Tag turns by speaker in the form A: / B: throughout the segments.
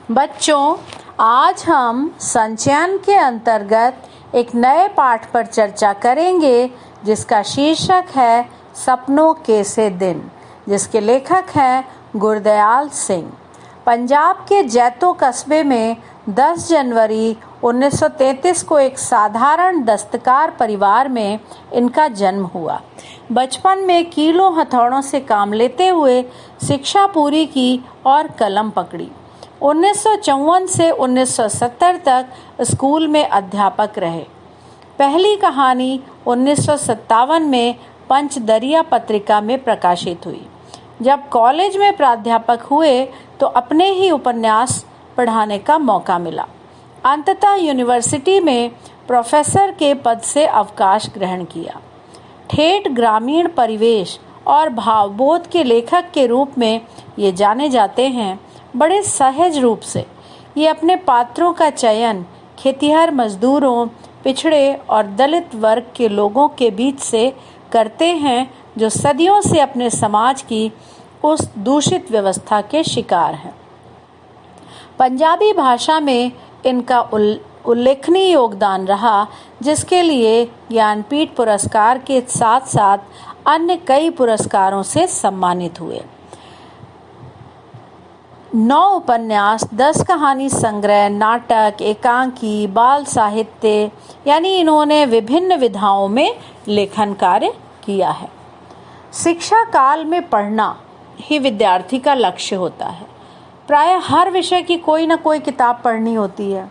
A: बच्चों, आज हम संचयन के अंतर्गत एक नए पाठ पर चर्चा करेंगे जिसका शीर्षक है सपनों के से दिन, जिसके लेखक हैं गुरदयाल सिंह। पंजाब के जैतो कस्बे में 10 जनवरी 1933 को एक साधारण दस्तकार परिवार में इनका जन्म हुआ। बचपन में कीलों हथौड़ों से काम लेते हुए शिक्षा पूरी की और कलम पकड़ी। 1954 से 1970 तक स्कूल में अध्यापक रहे। पहली कहानी 1957 में पंचदरिया पत्रिका में प्रकाशित हुई। जब कॉलेज में प्राध्यापक हुए तो अपने ही उपन्यास पढ़ाने का मौका मिला। अंततः यूनिवर्सिटी में प्रोफेसर के पद से अवकाश ग्रहण किया। ठेठ ग्रामीण परिवेश और भावबोध के लेखक के रूप में ये जाने जाते हैं। बड़े सहज रूप से ये अपने पात्रों का चयन खेतिहर मजदूरों, पिछड़े और दलित वर्ग के लोगों के बीच से करते हैं जो सदियों से अपने समाज की उस दूषित व्यवस्था के शिकार हैं। पंजाबी भाषा में इनका उल्लेखनीय योगदान रहा, जिसके लिए ज्ञानपीठ पुरस्कार के साथ साथ अन्य कई पुरस्कारों से सम्मानित हुए। 9 उपन्यास, 10 कहानी संग्रह, नाटक, एकांकी, बाल साहित्य, यानी इन्होंने विभिन्न विधाओं में लेखन कार्य किया है। शिक्षा काल में पढ़ना ही विद्यार्थी का लक्ष्य होता है। प्रायः हर विषय की कोई न कोई किताब पढ़नी होती है।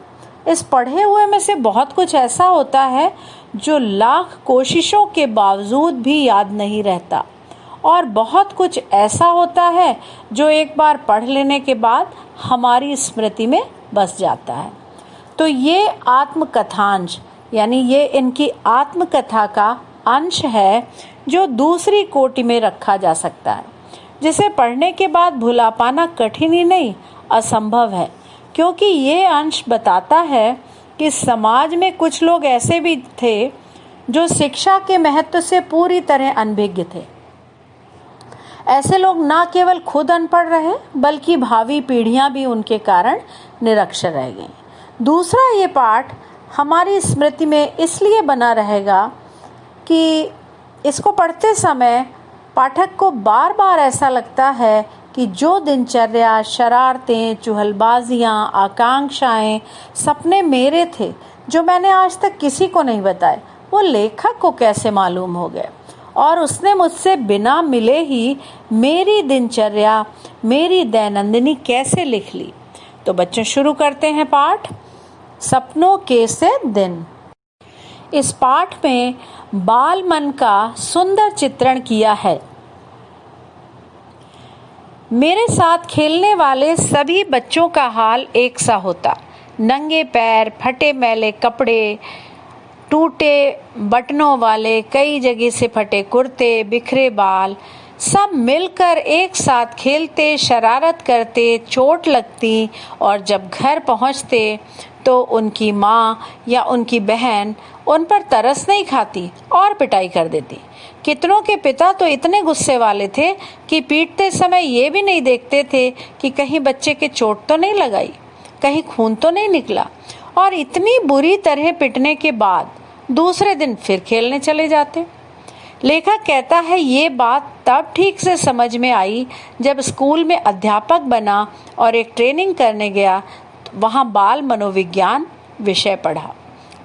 A: इस पढ़े हुए में से बहुत कुछ ऐसा होता है जो लाख कोशिशों के बावजूद भी याद नहीं रहता, और बहुत कुछ ऐसा होता है जो एक बार पढ़ लेने के बाद हमारी स्मृति में बस जाता है। तो ये आत्मकथांश, यानी ये इनकी आत्मकथा का अंश है जो दूसरी कोटि में रखा जा सकता है, जिसे पढ़ने के बाद भुला पाना कठिन ही नहीं, असंभव है। क्योंकि ये अंश बताता है कि समाज में कुछ लोग ऐसे भी थे जो शिक्षा के महत्व से पूरी तरह अनभिज्ञ थे। ऐसे लोग न केवल खुद अनपढ़ रहे, बल्कि भावी पीढ़ियां भी उनके कारण निरक्षर रह गईं। दूसरा, ये पाठ हमारी स्मृति में इसलिए बना रहेगा कि इसको पढ़ते समय पाठक को बार बार ऐसा लगता है कि जो दिनचर्या, शरारतें, चुहलबाजियां, आकांक्षाएं, सपने मेरे थे जो मैंने आज तक किसी को नहीं बताए, वो लेखक को कैसे मालूम हो गए, और उसने मुझसे बिना मिले ही मेरी दिनचर्या, मेरी दैनंदिनी कैसे लिख ली। तो बच्चों, शुरू करते हैं पाठ सपनों के से दिन। इस पाठ में बाल मन का सुंदर चित्रण किया है। मेरे साथ खेलने वाले सभी बच्चों का हाल एक सा होता। नंगे पैर, फटे मैले कपड़े, टूटे बटनों वाले, कई जगह से फटे कुर्ते, बिखरे बाल, सब मिलकर एक साथ खेलते, शरारत करते, चोट लगती, और जब घर पहुंचते तो उनकी माँ या उनकी बहन उन पर तरस नहीं खाती और पिटाई कर देती। कितनों के पिता तो इतने गुस्से वाले थे कि पीटते समय ये भी नहीं देखते थे कि कहीं बच्चे के चोट तो नहीं लगाई, कहीं खून तो नहीं निकला, और इतनी बुरी तरह पिटने के बाद दूसरे दिन फिर खेलने चले जाते। लेखक कहता है ये बात तब ठीक से समझ में आई जब स्कूल में अध्यापक बना और एक ट्रेनिंग करने गया, वहाँ बाल मनोविज्ञान विषय पढ़ा।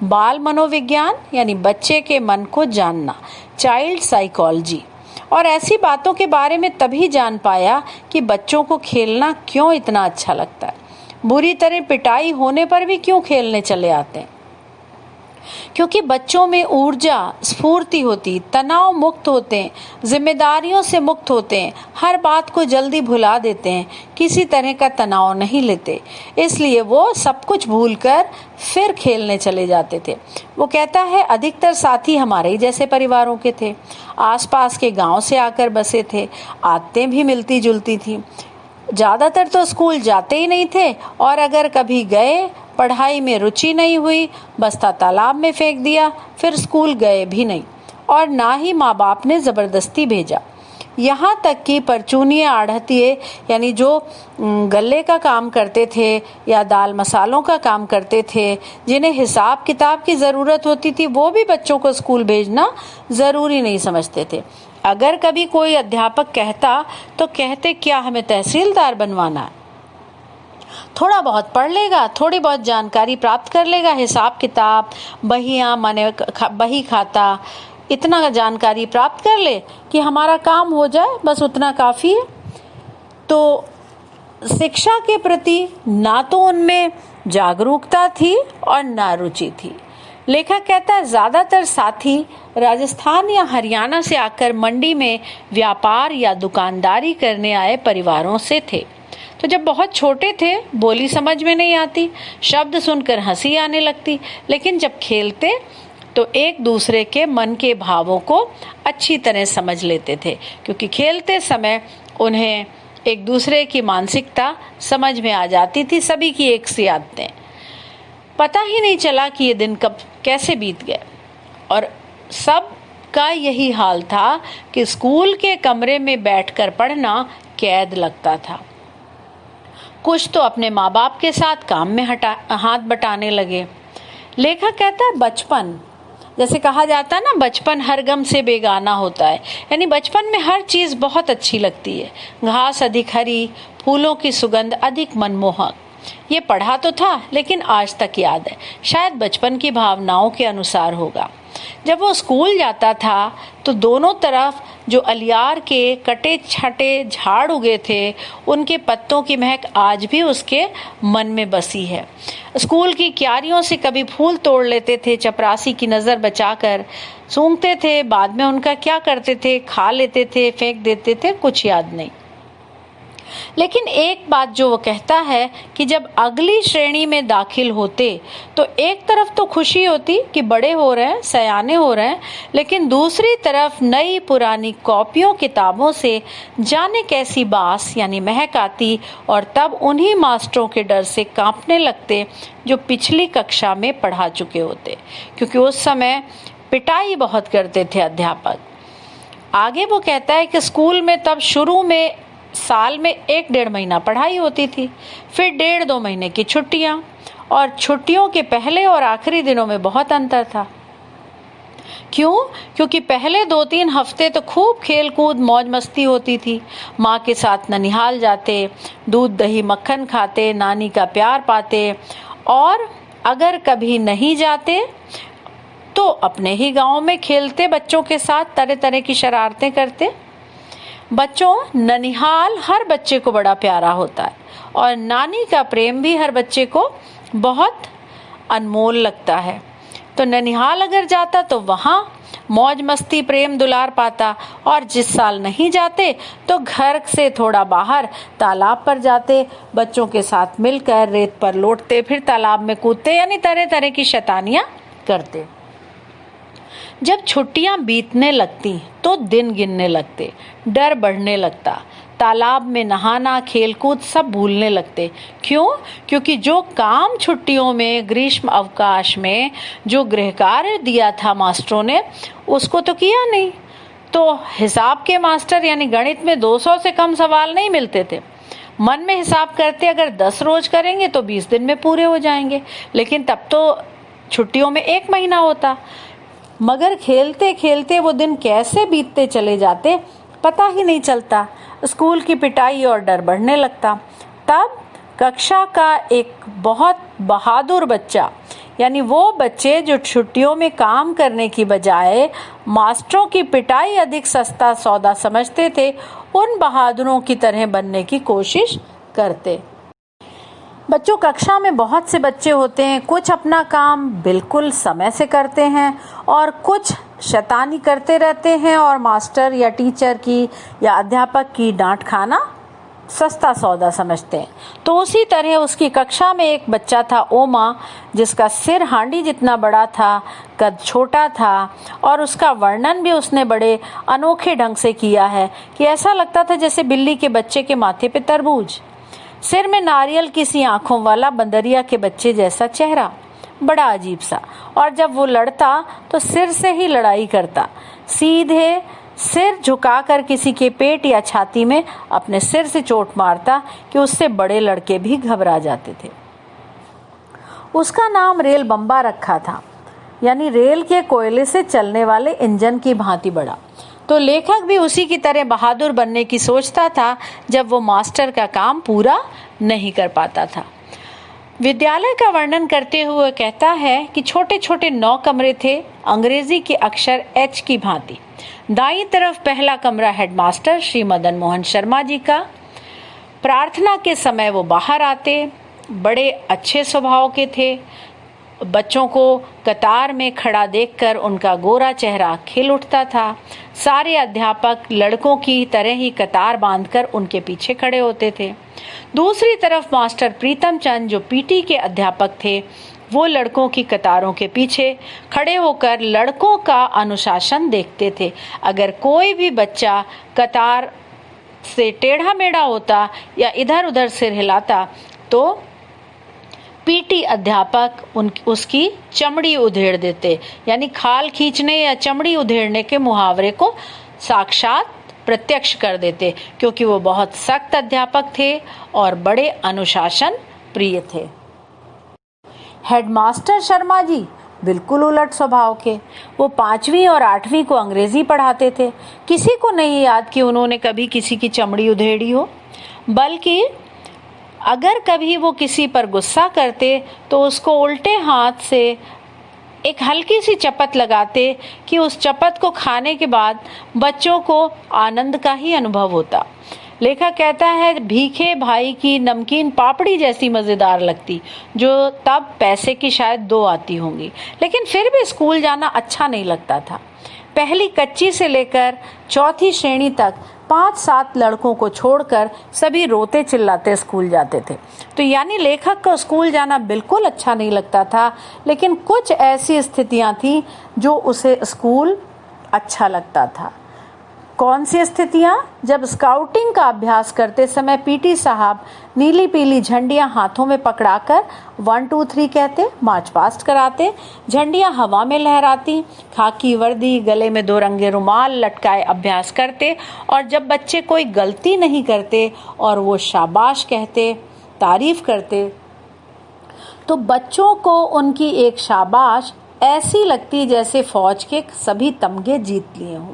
A: बाल मनोविज्ञान यानी बच्चे के मन को जानना, चाइल्ड साइकोलॉजी, और ऐसी बातों के बारे में तभी जान पाया कि बच्चों को खेलना क्यों इतना अच्छा लगता है, बुरी तरह पिटाई होने पर भी क्यों खेलने चले आते हैं। क्योंकि बच्चों में ऊर्जा, स्फूर्ति होती, तनाव मुक्त होते हैं, जिम्मेदारियों से मुक्त होते हैं, हर बात को जल्दी भुला देते हैं, किसी तरह का तनाव नहीं लेते, इसलिए वो सब कुछ भूलकर फिर खेलने चले जाते थे। वो कहता है अधिकतर साथी हमारे ही जैसे परिवारों के थे, आसपास के गांव से आकर बसे थे, आदतें भी मिलती जुलती थी। ज़्यादातर तो स्कूल जाते ही नहीं थे, और अगर कभी गए, पढ़ाई में रुचि नहीं हुई, बस्ता तालाब में फेंक दिया, फिर स्कूल गए भी नहीं, और ना ही माँ बाप ने ज़बरदस्ती भेजा। यहाँ तक कि परचूनिये आढ़तिये यानी जो गल्ले का काम करते थे या दाल मसालों का काम करते थे, जिन्हें हिसाब किताब की ज़रूरत होती थी, वो भी बच्चों को स्कूल भेजना ज़रूरी नहीं समझते थे। अगर कभी कोई अध्यापक कहता तो कहते क्या हमें तहसीलदार बनवाना है? थोड़ा बहुत पढ़ लेगा, थोड़ी बहुत जानकारी प्राप्त कर लेगा, हिसाब किताब, बहियाँ माने बही खाता, इतना जानकारी प्राप्त कर ले कि हमारा काम हो जाए, बस उतना काफ़ी है। तो शिक्षा के प्रति ना तो उनमें जागरूकता थी और ना रुचि थी। लेखक कहता है ज़्यादातर साथी राजस्थान या हरियाणा से आकर मंडी में व्यापार या दुकानदारी करने आए परिवारों से थे। तो जब बहुत छोटे थे बोली समझ में नहीं आती, शब्द सुनकर हंसी आने लगती, लेकिन जब खेलते तो एक दूसरे के मन के भावों को अच्छी तरह समझ लेते थे, क्योंकि खेलते समय उन्हें एक दूसरे की मानसिकता समझ में आ जाती थी, सभी की एक सी आदतें। पता ही नहीं चला कि ये दिन कब कैसे बीत गए। और सब का यही हाल था कि स्कूल के कमरे में बैठकर पढ़ना कैद लगता था। कुछ तो अपने माँ बाप के साथ काम में हाथ बटाने लगे। लेखक कहता है बचपन, जैसे कहा जाता है ना, बचपन हर गम से बेगाना होता है, यानी बचपन में हर चीज़ बहुत अच्छी लगती है। घास अधिक हरी, फूलों की सुगंध अधिक मनमोहक। ये पढ़ा तो था लेकिन आज तक याद है, शायद बचपन की भावनाओं के अनुसार होगा। जब वो स्कूल जाता था तो दोनों तरफ जो अलियार के कटे छटे झाड़ उगे थे, उनके पत्तों की महक आज भी उसके मन में बसी है। स्कूल की क्यारियों से कभी फूल तोड़ लेते थे, चपरासी की नज़र बचाकर सूंघते थे, बाद में उनका क्या करते थे, खा लेते थे, फेंक देते थे, कुछ याद नहीं। लेकिन एक बात जो वो कहता है कि जब अगली श्रेणी में दाखिल होते तो एक तरफ तो खुशी होती कि बड़े हो रहे हैं, सयाने हो रहे हैं, लेकिन दूसरी तरफ नई पुरानी कॉपियों किताबों से जाने कैसी बास यानी महक आती, और तब उन्हीं मास्टरों के डर से कांपने लगते जो पिछली कक्षा में पढ़ा चुके होते, क्योंकि उस समय पिटाई बहुत करते थे अध्यापक। आगे वो कहता है कि स्कूल में तब शुरू में साल में 1-1.5 महीना पढ़ाई होती थी, फिर 1.5-2 महीने की छुट्टियां, और छुट्टियों के पहले और आखिरी दिनों में बहुत अंतर था। क्यों? क्योंकि पहले 2-3 हफ्ते तो खूब खेल कूद मौज मस्ती होती थी। माँ के साथ ननिहाल जाते, दूध दही मक्खन खाते, नानी का प्यार पाते, और अगर कभी नहीं जाते तो अपने ही गांव में खेलते, बच्चों के साथ तरह तरह की शरारतें करते। बच्चों, ननिहाल हर बच्चे को बड़ा प्यारा होता है, और नानी का प्रेम भी हर बच्चे को बहुत अनमोल लगता है। तो ननिहाल अगर जाता तो वहाँ मौज मस्ती प्रेम दुलार पाता, और जिस साल नहीं जाते तो घर से थोड़ा बाहर तालाब पर जाते, बच्चों के साथ मिलकर रेत पर लौटते, फिर तालाब में कूदते, यानी तरह तरह की शैतानियाँ करते। जब छुट्टियां बीतने लगती तो दिन गिनने लगते, डर बढ़ने लगता, तालाब में नहाना, खेलकूद सब भूलने लगते। क्यों? क्योंकि जो काम छुट्टियों में, ग्रीष्म अवकाश में जो गृह कार्य दिया था मास्टरों ने, उसको तो किया नहीं। तो हिसाब के मास्टर यानी गणित में 200 से कम सवाल नहीं मिलते थे। मन में हिसाब करते अगर 10 रोज करेंगे तो 20 दिन में पूरे हो जाएंगे, लेकिन तब तो छुट्टियों में 1 महीना होता। मगर खेलते खेलते वो दिन कैसे बीतते चले जाते पता ही नहीं चलता। स्कूल की पिटाई और डर बढ़ने लगता। तब कक्षा का एक बहुत बहादुर बच्चा, यानी वो बच्चे जो छुट्टियों में काम करने की बजाय मास्टरों की पिटाई अधिक सस्ता सौदा समझते थे, उन बहादुरों की तरह बनने की कोशिश करते। बच्चों, कक्षा में बहुत से बच्चे होते हैं, कुछ अपना काम बिल्कुल समय से करते हैं और कुछ शैतानी करते रहते हैं, और मास्टर या टीचर की या अध्यापक की डांट खाना सस्ता सौदा समझते हैं। तो उसी तरह उसकी कक्षा में एक बच्चा था, ओमा, जिसका सिर हांडी जितना बड़ा था, कद छोटा था, और उसका वर्णन भी उसने बड़े अनोखे ढंग से किया है कि ऐसा लगता था जैसे बिल्ली के बच्चे के माथे पे तरबूज, सिर में नारियल की सी आंखों वाला बंदरिया के बच्चे जैसा चेहरा, बड़ा अजीब सा। और जब वो लड़ता तो सिर से ही लड़ाई करता, सीधे सिर झुकाकर किसी के पेट या छाती में अपने सिर से चोट मारता कि उससे बड़े लड़के भी घबरा जाते थे। उसका नाम रेल बम्बा रखा था, यानी रेल के कोयले से चलने वाले इंजन की भांति बड़ा। तो लेखक भी उसी की तरह बहादुर बनने की सोचता था जब वो मास्टर का काम पूरा नहीं कर पाता था। विद्यालय का वर्णन करते हुए कहता है कि छोटे छोटे 9 कमरे थे, अंग्रेजी के अक्षर H की भांति। दाईं तरफ पहला कमरा हेडमास्टर श्री मदन मोहन शर्मा जी का। प्रार्थना के समय वो बाहर आते, बड़े अच्छे स्वभाव के थे। बच्चों को कतार में खड़ा देखकर उनका गोरा चेहरा खिल उठता था। सारे अध्यापक लड़कों की तरह ही कतार बांधकर उनके पीछे खड़े होते थे। दूसरी तरफ मास्टर प्रीतम चंद जो पीटी के अध्यापक थे, वो लड़कों की कतारों के पीछे खड़े होकर लड़कों का अनुशासन देखते थे। अगर कोई भी बच्चा कतार से टेढ़ा मेढ़ा होता या इधर उधर सिर हिलाता तो पीटी अध्यापक उसकी चमड़ी उधेड़ देते, यानी खाल खींचने या चमड़ी उधेड़ने के मुहावरे को साक्षात प्रत्यक्ष कर देते, क्योंकि वो बहुत सख्त अध्यापक थे और बड़े अनुशासन प्रिय थे। हेडमास्टर शर्मा जी बिल्कुल उलट स्वभाव के। वो 5वीं और 8वीं को अंग्रेजी पढ़ाते थे। किसी को नहीं याद कि उन्होंने कभी किसी की चमड़ी उधेड़ी हो, बल्कि अगर कभी वो किसी पर गुस्सा करते तो उसको उल्टे हाथ से एक हल्की सी चपत लगाते कि उस चपत को खाने के बाद बच्चों को आनंद का ही अनुभव होता। लेखक कहता है, भीखे भाई की नमकीन पापड़ी जैसी मज़ेदार लगती, जो तब पैसे की शायद 2 आती होंगी, लेकिन फिर भी स्कूल जाना अच्छा नहीं लगता था। पहली कच्ची से लेकर 4थी श्रेणी तक 5-7 लड़कों को छोड़कर सभी रोते चिल्लाते स्कूल जाते थे। तो यानी लेखक को स्कूल जाना बिल्कुल अच्छा नहीं लगता था, लेकिन कुछ ऐसी स्थितियां थी जो उसे स्कूल अच्छा लगता था। कौन सी स्थितियां? जब स्काउटिंग का अभ्यास करते समय पीटी साहब नीली पीली झंडियां हाथों में पकड़ाकर 1 2 3 कहते, मार्च पास्ट कराते, झंडियां हवा में लहराती, खाकी वर्दी, गले में 2 रंगे रुमाल लटकाए अभ्यास करते, और जब बच्चे कोई गलती नहीं करते और वो शाबाश कहते, तारीफ करते, तो बच्चों को उनकी एक शाबाश ऐसी लगती जैसे फौज के सभी तमगे जीत लिए हों।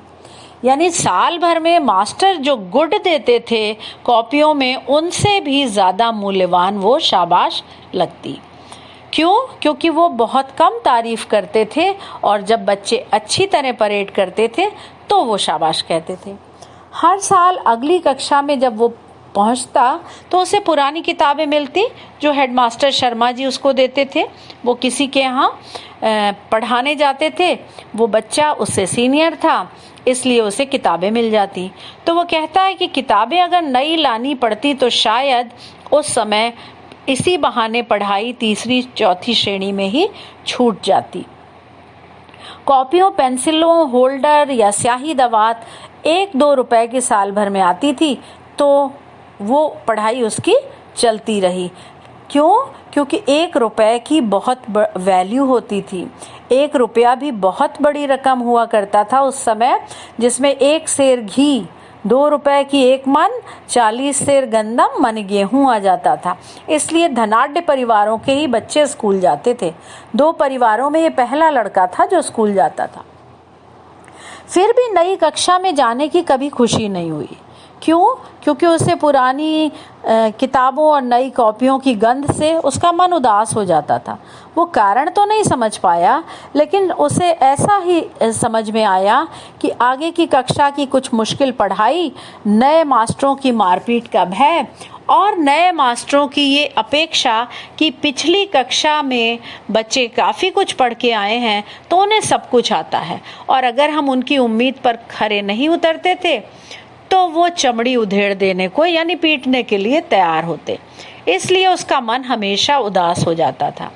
A: यानी साल भर में मास्टर जो गुड देते थे कॉपियों में, उनसे भी ज़्यादा मूल्यवान वो शाबाश लगती। क्यों? क्योंकि वो बहुत कम तारीफ करते थे और जब बच्चे अच्छी तरह परेड करते थे तो वो शाबाश कहते थे। हर साल अगली कक्षा में जब वो पहुंचता तो उसे पुरानी किताबें मिलती जो हेडमास्टर शर्मा जी उसको देते थे। वो किसी के यहाँ पढ़ाने जाते थे, वो बच्चा उससे सीनियर था, इसलिए उसे किताबें मिल जाती। तो वो कहता है कि किताबें अगर नई लानी पड़ती तो शायद उस समय इसी बहाने पढ़ाई 3री 4थी श्रेणी में ही छूट जाती। कॉपियों, पेंसिलों, होल्डर या स्याही दवात 1-2 रुपए की साल भर में आती थी, तो वो पढ़ाई उसकी चलती रही। क्यों? क्योंकि 1 रुपए की बहुत वैल्यू होती थी। 1 रुपया भी बहुत बड़ी रकम हुआ करता था उस समय, जिसमें 1 सेर घी, 2 रुपए की 1 मन, 40 सेर गंदम मन गेहूं आ जाता था। इसलिए धनाढ्य परिवारों के ही बच्चे स्कूल जाते थे। 2 परिवारों में ये पहला लड़का था जो स्कूल जाता था। फिर भी नई कक्षा में जाने की कभी खुशी नहीं हुई। क्यों? क्योंकि उसे पुरानी किताबों और नई कॉपियों की गंध से उसका मन उदास हो जाता था। वो कारण तो नहीं समझ पाया, लेकिन उसे ऐसा ही समझ में आया कि आगे की कक्षा की कुछ मुश्किल पढ़ाई, नए मास्टरों की मारपीट का भय और नए मास्टरों की ये अपेक्षा कि पिछली कक्षा में बच्चे काफ़ी कुछ पढ़ के आए हैं तो उन्हें सब कुछ आता है, और अगर हम उनकी उम्मीद पर खरे नहीं उतरते थे तो वो चमड़ी उधेड़ देने को यानी पीटने के लिए तैयार होते। इसलिए उसका मन हमेशा उदास हो जाता था।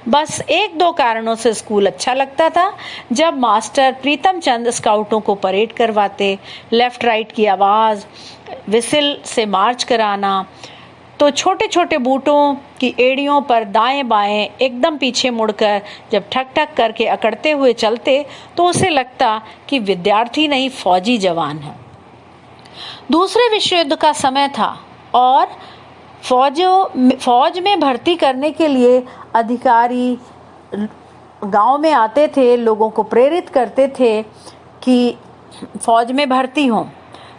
A: बस 1-2 कारणों से स्कूल अच्छा लगता था। जब मास्टर प्रीतम चंद स्काउटों को परेड करवाते, लेफ्ट राइट की आवाज़, विसिल से मार्च कराना, तो छोटे छोटे बूटों की एड़ियों पर दाएं बाएं एकदम पीछे मुड़कर जब ठक ठक करके अकड़ते हुए चलते तो उसे लगता कि विद्यार्थी नहीं फौजी जवान है। दूसरे विश्व युद्ध का समय था और फौज में भर्ती करने के लिए अधिकारी गांव में आते थे, लोगों को प्रेरित करते थे कि फौज में भर्ती हों।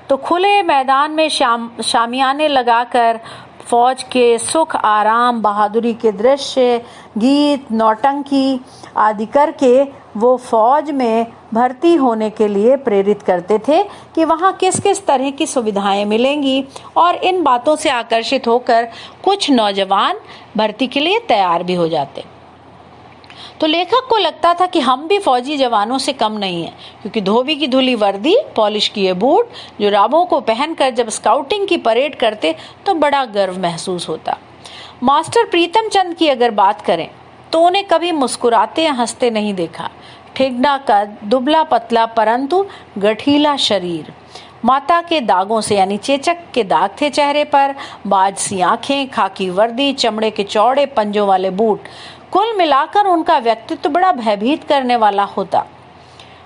A: तो खुले मैदान में शामियाने लगाकर फौज के सुख आराम, बहादुरी के दृश्य, गीत, नौटंकी आदि करके वो फौज में भर्ती होने के लिए प्रेरित करते थे कि वहाँ किस किस तरह की सुविधाएं मिलेंगी, और इन बातों से आकर्षित होकर कुछ नौजवान भर्ती के लिए तैयार भी हो जाते। तो लेखक को लगता था कि हम भी फौजी जवानों से कम नहीं हैं, क्योंकि धोबी की धुली वर्दी, पॉलिश किए बूट, जुराबों को पहनकर जब स्काउटिंग की परेड करते तो बड़ा गर्व महसूस होता। मास्टर प्रीतम चंद की अगर बात करें तो उन्हें कभी मुस्कुराते या हंसते नहीं देखा। ठिगना कद, दुबला पतला परंतु गठीला शरीर, माता के दागों से यानी चेचक के दाग थे चेहरे पर, बाज सी आंखें, खाकी वर्दी, चमड़े के चौड़े पंजों वाले बूट, कुल मिलाकर उनका व्यक्तित्व बड़ा भयभीत करने वाला होता।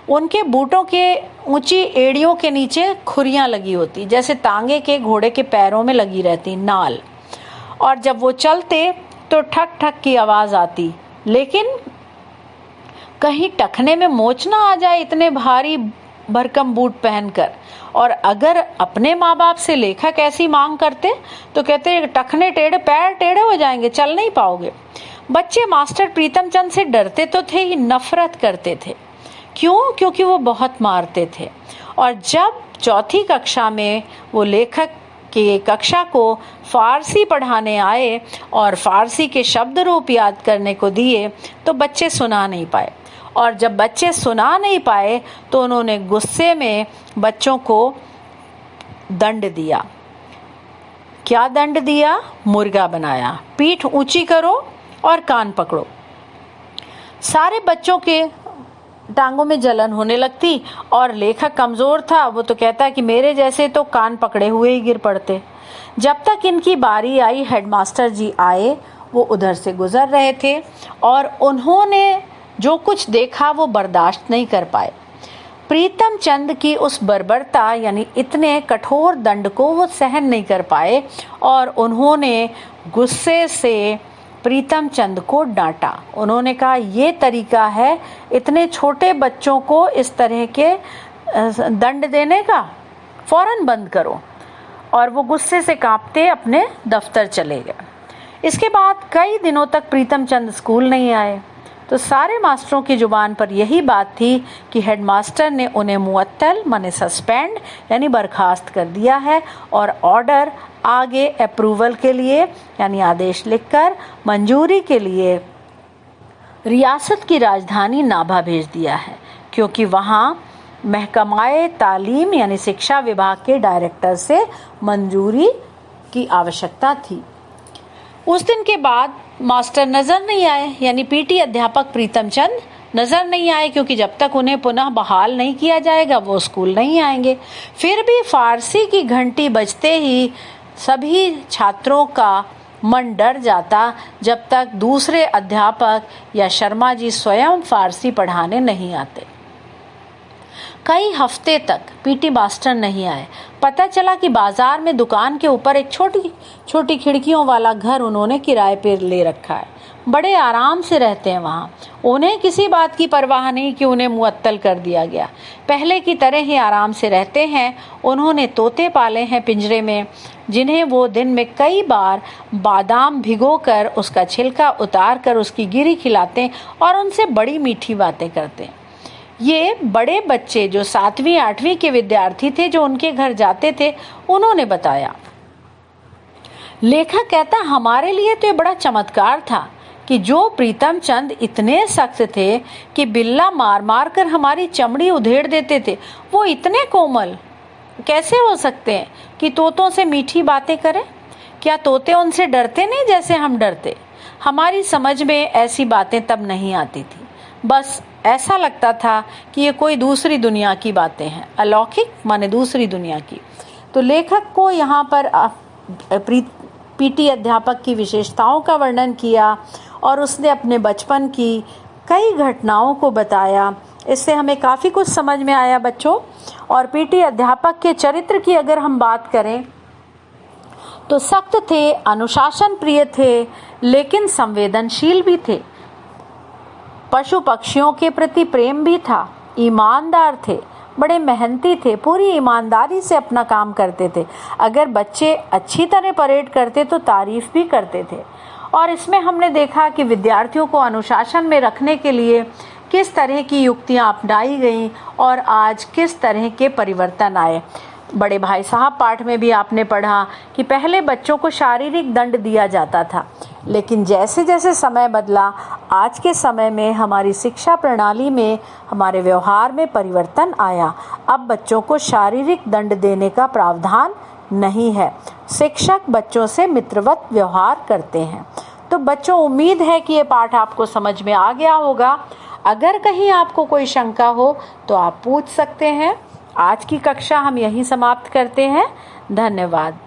A: उनके बूटों के ऊंची एड़ियों के नीचे खुरियां लगी होती, जैसे तांगे के घोड़े के पैरों में लगी रहती नाल, और जब वो चलते तो ठक ठक की आवाज आती। लेकिन कहीं टखने में मोच ना आ जाए इतने भारी भरकम बूट पहनकर। और अगर अपने माँ बाप से लेखक ऐसी मांग करते तो कहते टखने टेढ़े, पैर टेढ़े हो जाएंगे, चल नहीं पाओगे। बच्चे मास्टर प्रीतम चंद से डरते तो थे ही, नफरत करते थे। क्यों? क्योंकि वो बहुत मारते थे। और जब चौथी कक्षा में वो लेखक के कक्षा को फारसी पढ़ाने आए और फारसी के शब्द रूप याद करने को दिए तो बच्चे सुना नहीं पाए, और जब बच्चे सुना नहीं पाए तो उन्होंने गुस्से में बच्चों को दंड दिया। क्या दंड दिया? मुर्गा बनाया। पीठ ऊंची करो और कान पकड़ो। सारे बच्चों के टांगों में जलन होने लगती, और लेखक कमजोर था, वो तो कहता कि मेरे जैसे तो कान पकड़े हुए ही गिर पड़ते। जब तक इनकी बारी आई, हेडमास्टर जी आए, वो उधर से गुजर रहे थे और उन्होंने जो कुछ देखा वो बर्दाश्त नहीं कर पाए। प्रीतम चंद की उस बर्बरता यानी इतने कठोर दंड को वो सहन नहीं कर पाए और उन्होंने गुस्से से प्रीतम चंद को डांटा। उन्होंने कहा ये तरीका है इतने छोटे बच्चों को इस तरह के दंड देने का, फौरन बंद करो। और वो गुस्से से कांपते अपने दफ्तर चले गए। इसके बाद कई दिनों तक प्रीतम चंद स्कूल नहीं आए। तो सारे मास्टरों की जुबान पर यही बात थी कि हेडमास्टर ने उन्हें मुअत्तल माने सस्पेंड यानी बर्खास्त कर दिया है, और ऑर्डर आगे अप्रूवल के लिए यानी आदेश लिखकर मंजूरी के लिए रियासत की राजधानी नाभा भेज दिया है, क्योंकि वहाँ महकमाए तालीम यानी शिक्षा विभाग के डायरेक्टर से मंजूरी की आवश्यकता थी। उस दिन के बाद मास्टर नजर नहीं आए, यानी पीटी अध्यापक प्रीतम चंद नजर नहीं आए, क्योंकि जब तक उन्हें पुनः बहाल नहीं किया जाएगा वो स्कूल नहीं आएंगे। फिर भी फारसी की घंटी बजते ही सभी छात्रों का मन डर जाता, जब तक दूसरे अध्यापक या शर्मा जी स्वयं फारसी पढ़ाने नहीं आते। कई हफ्ते तक पीटी मास्टर नहीं आए। पता चला कि बाजार में दुकान के ऊपर एक छोटी छोटी खिड़कियों वाला घर उन्होंने किराए पर ले रखा है। बड़े आराम से रहते हैं वहाँ। उन्हें किसी बात की परवाह नहीं कि उन्हें मुअत्तल कर दिया गया। पहले की तरह ही आराम से रहते हैं। उन्होंने तोते पाले हैं पिंजरे में, जिन्हें वो दिन में कई बार बादाम भिगोकर उसका छिलका उतार कर उसकी गिरी खिलाते और उनसे बड़ी मीठी बातें करते। ये बड़े बच्चे जो 7वीं 8वीं के विद्यार्थी थे जो उनके घर जाते थे, उन्होंने बताया। लेखक कहता हमारे लिए तो ये बड़ा चमत्कार था कि जो प्रीतम चंद इतने सख्त थे कि बिल्ला मार मार कर हमारी चमड़ी उधेड़ देते थे, वो इतने कोमल कैसे हो सकते हैं कि तोतों से मीठी बातें करें? क्या तोते उनसे डरते नहीं जैसे हम डरते? हमारी समझ में ऐसी बातें तब नहीं आती थी। बस ऐसा लगता था कि ये कोई दूसरी दुनिया की बातें हैं, अलौकिक माने दूसरी दुनिया की। तो लेखक को यहाँ पर पीटी अध्यापक की विशेषताओं का वर्णन किया और उसने अपने बचपन की कई घटनाओं को बताया। इससे हमें काफ़ी कुछ समझ में आया बच्चों। और पीटी अध्यापक के चरित्र की अगर हम बात करें तो सख्त थे, अनुशासन प्रिय थे, लेकिन संवेदनशील भी थे। पशु पक्षियों के प्रति प्रेम भी था, ईमानदार थे, बड़े मेहनती थे, पूरी ईमानदारी से अपना काम करते थे। अगर बच्चे अच्छी तरह परेड करते तो तारीफ भी करते थे। और इसमें हमने देखा कि विद्यार्थियों को अनुशासन में रखने के लिए किस तरह की युक्तियां अपनाई गईं और आज किस तरह के परिवर्तन आए। बड़े भाई साहब पाठ में भी आपने पढ़ा कि पहले बच्चों को शारीरिक दंड दिया जाता था, लेकिन जैसे जैसे समय बदला, आज के समय में हमारी शिक्षा प्रणाली में, हमारे व्यवहार में परिवर्तन आया। अब बच्चों को शारीरिक दंड देने का प्रावधान नहीं है। शिक्षक बच्चों से मित्रवत व्यवहार करते हैं। तो बच्चों, उम्मीद है कि ये पाठ आपको समझ में आ गया होगा। अगर कहीं आपको कोई शंका हो तो आप पूछ सकते हैं। आज की कक्षा हम यहीं समाप्त करते हैं। धन्यवाद।